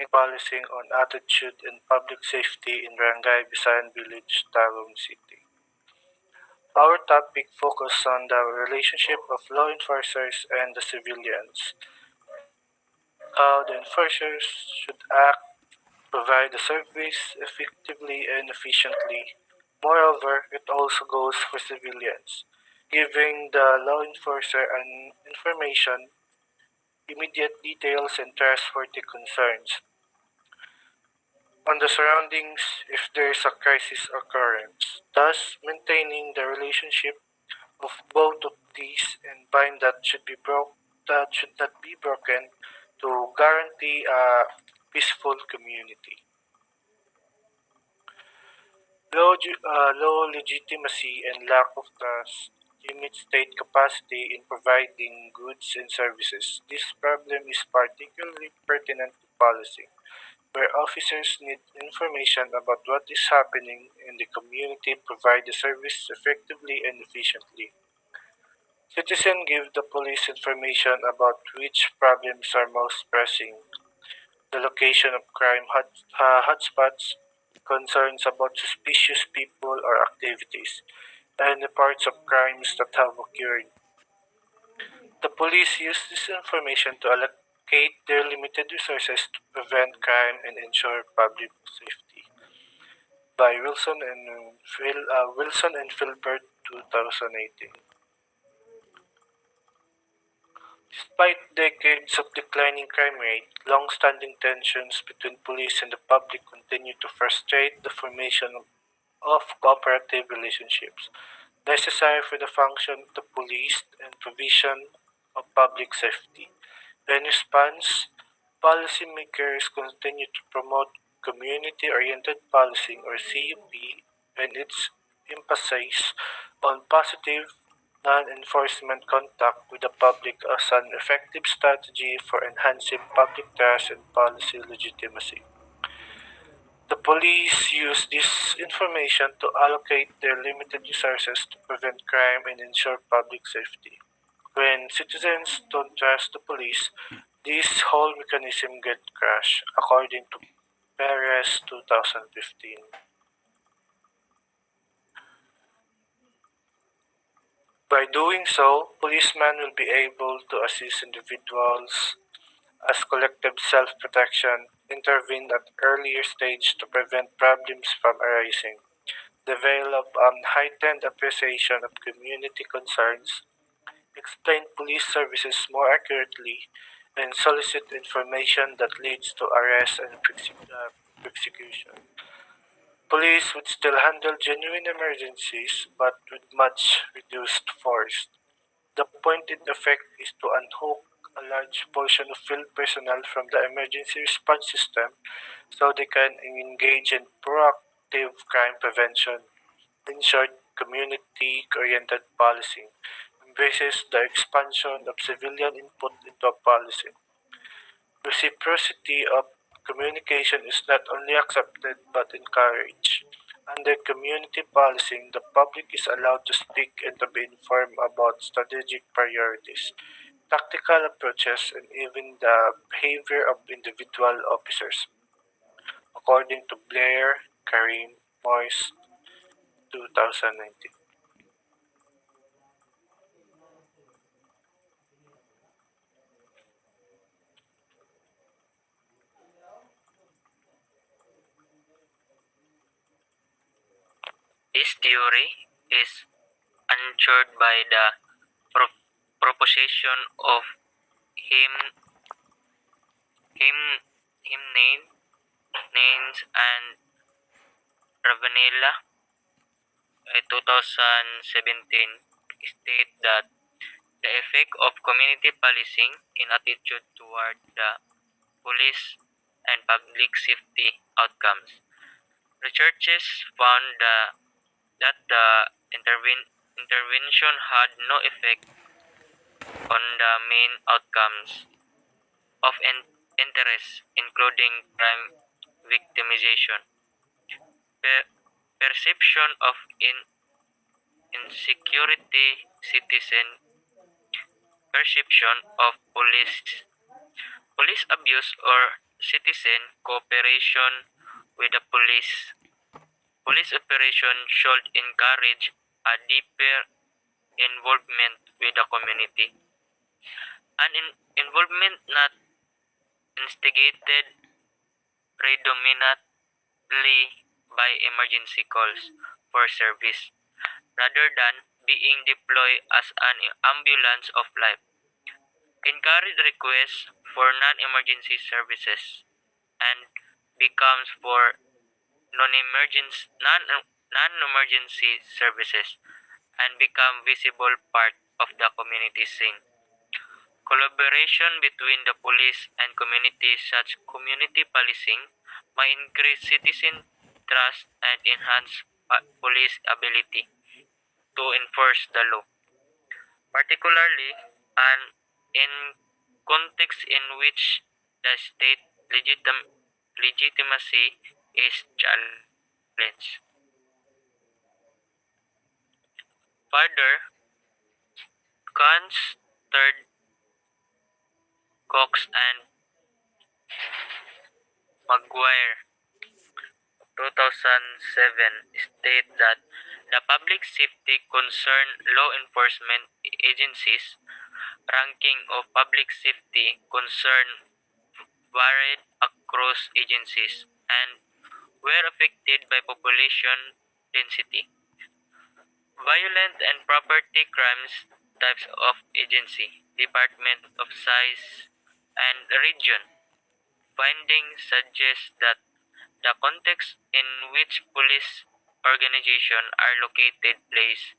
policing on attitude and public safety in Barangay Bisayan Village, Tagum City. Our topic focuses on the relationship of law enforcers and the civilians, how the enforcers should act, provide the service effectively and efficiently. Moreover, it also goes for civilians, giving the law enforcer an information, immediate details, and trustworthy concerns on the surroundings if there is a crisis occurrence, thus maintaining the relationship of both of these and bind that should not be broken to guarantee a peaceful community. Low legitimacy and lack of trust limit state capacity in providing goods and services. This problem is particularly pertinent to policing, where officers need information about what is happening in the community, provide the service effectively and efficiently. Citizens give the police information about which problems are most pressing, the location of crime hotspots, concerns about suspicious people or activities, and reports of crimes that have occurred. The police use this information to allocate their limited resources to prevent crime and ensure public safety. By Wilson and Filbert, 2018. Despite decades of declining crime rate, long-standing tensions between police and the public continue to frustrate the formation of cooperative relationships necessary for the function of the police and provision of public safety. In response, policymakers continue to promote community-oriented policing or CUP and its emphasis on positive non-enforcement contact with the public as an effective strategy for enhancing public trust and policy legitimacy. The police use this information to allocate their limited resources to prevent crime and ensure public safety. When citizens don't trust the police, this whole mechanism gets crashed, according to Perez 2015. By doing so, policemen will be able to assist individuals as collective self-protection, intervene at earlier stage to prevent problems from arising, develop heightened appreciation of community concerns, explain police services more accurately, and solicit information that leads to arrest and prosecution. Police would still handle genuine emergencies, but with much reduced force. The pointed effect is to unhook a large portion of field personnel from the emergency response system so they can engage in proactive crime prevention. In short, community oriented policing embraces the expansion of civilian input into policing. Reciprocity of communication is not only accepted but encouraged. Under community policing, the public is allowed to speak and to be informed about strategic priorities, tactical approaches, and even the behavior of individual officers, according to Blair, Karim, Moyes, 2019. This theory is anchored by the pro- proposition of him, him, Names and Ravanella, 2017, state that the effect of community policing in attitude toward the police and public safety outcomes. Researchers found that the intervention had no effect on the main outcomes of interest, including crime victimization, per- perception of insecurity, citizen perception of police abuse, or citizen cooperation with the police. Police operation should encourage a deeper involvement with the community. An involvement not instigated predominantly by emergency calls for service, rather than being deployed as an ambulance of life. Encourage requests for non-emergency services and becomes for non-emergency services and become visible part of the community scene. Collaboration between the police and community such community policing may increase citizen trust and enhance police ability to enforce the law, particularly and in context in which the state legitimacy is challenged. Further, Kant's third Cox and Maguire 2007 state that the public safety concern law enforcement agencies ranking of public safety concern varied across agencies and were affected by population density, violent and property crimes types of agency, department of size, and region. Findings suggest that the context in which police organizations are located plays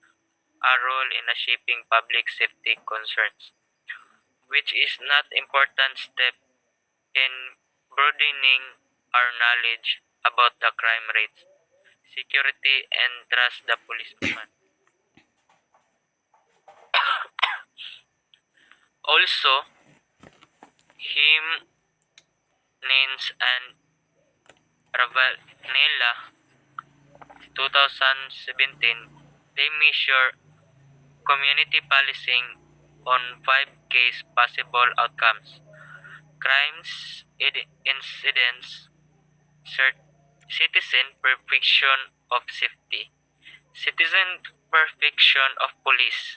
a role in shaping public safety concerns, which is not important step in broadening our knowledge about the crime rates, security, and trust the policeman. Also, Jimenez and Ravanella 2017, they measure community policing on 5 case possible outcomes: crimes, incidents, citizen perfection of safety, citizen perfection of police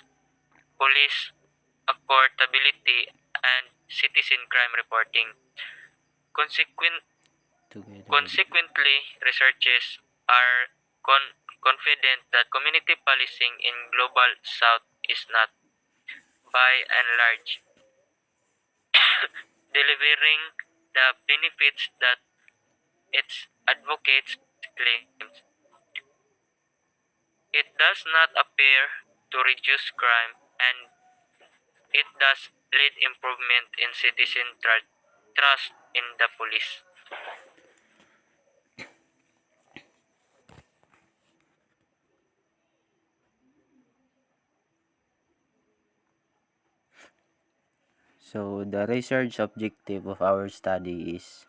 accountability, and citizen crime reporting. Consequent, together with Consequently, researchers are confident that community policing in global south is not, by and large, delivering the benefits that its advocates claim. It does not appear to reduce crime, and it does lead improvement in citizen trust in the police. So the research objective of our study is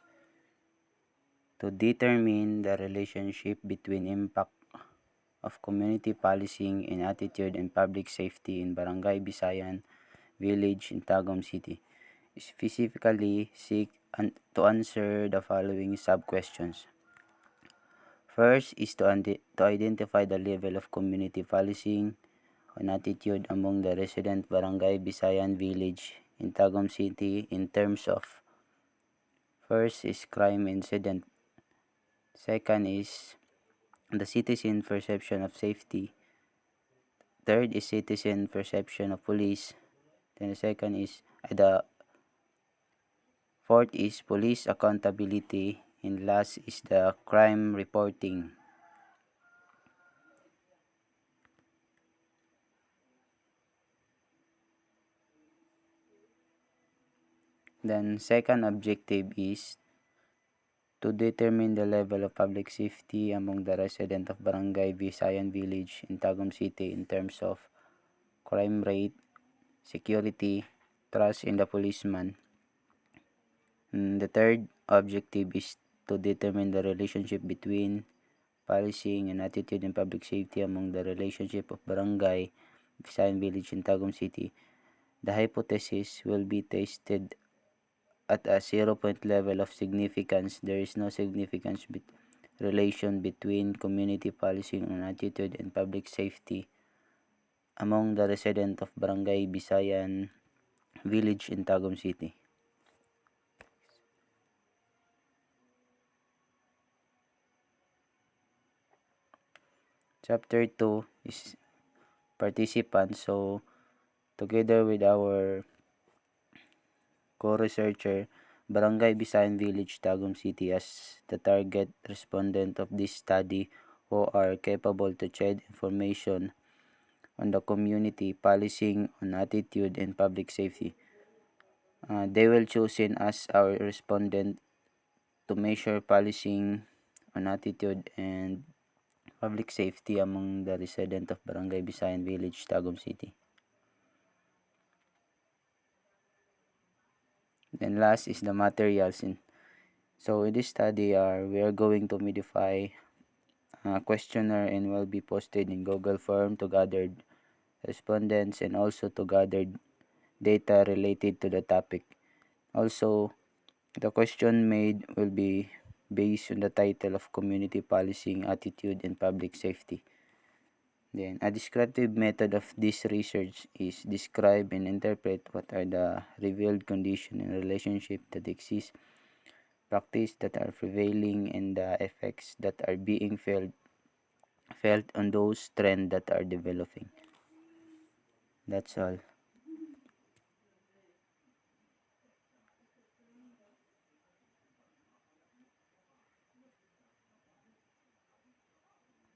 to determine the relationship between impact of community policing and attitude and public safety in Barangay Bisayan Village in Tagum City. Specifically, seek to answer the following sub-questions. First is to identify the level of community policing and attitude among the resident Barangay Bisayan Village in Tagum City in terms of: first is crime incident, second is the citizen perception of safety, third is citizen perception of police, then the fourth is police accountability, and last is the crime reporting. Then second objective is to determine the level of public safety among the resident of Barangay Visayan Village in Tagum City in terms of crime rate, security, trust in the policeman. And the third objective is to determine the relationship between policing and attitude in public safety among the relationship of Barangay Visayan Village in Tagum City. The hypothesis will be tested at a 0-point level of significance, there is no significance relation between community policing on attitude and public safety among the residents of Barangay Bisayan Village in Tagum City. Chapter 2 is participants. So, together with our co-researcher, Barangay Bisayan Village, Tagum City as the target respondent of this study who are capable to shed information on the community policing on attitude and public safety. They will choose in as our respondent to measure policing on attitude and public safety among the resident of Barangay Bisayan Village, Tagum City. Then last is the materials. So in this study, we are going to modify a questionnaire and will be posted in Google Form to gather respondents and also to gather data related to the topic. Also, the question made will be based on the title of Community Policing, Attitude, and Public Safety. Then, a descriptive method of this research is describe and interpret what are the revealed conditions and relationships that exist, practice that are prevailing, and the effects that are being felt on those trends that are developing. That's all.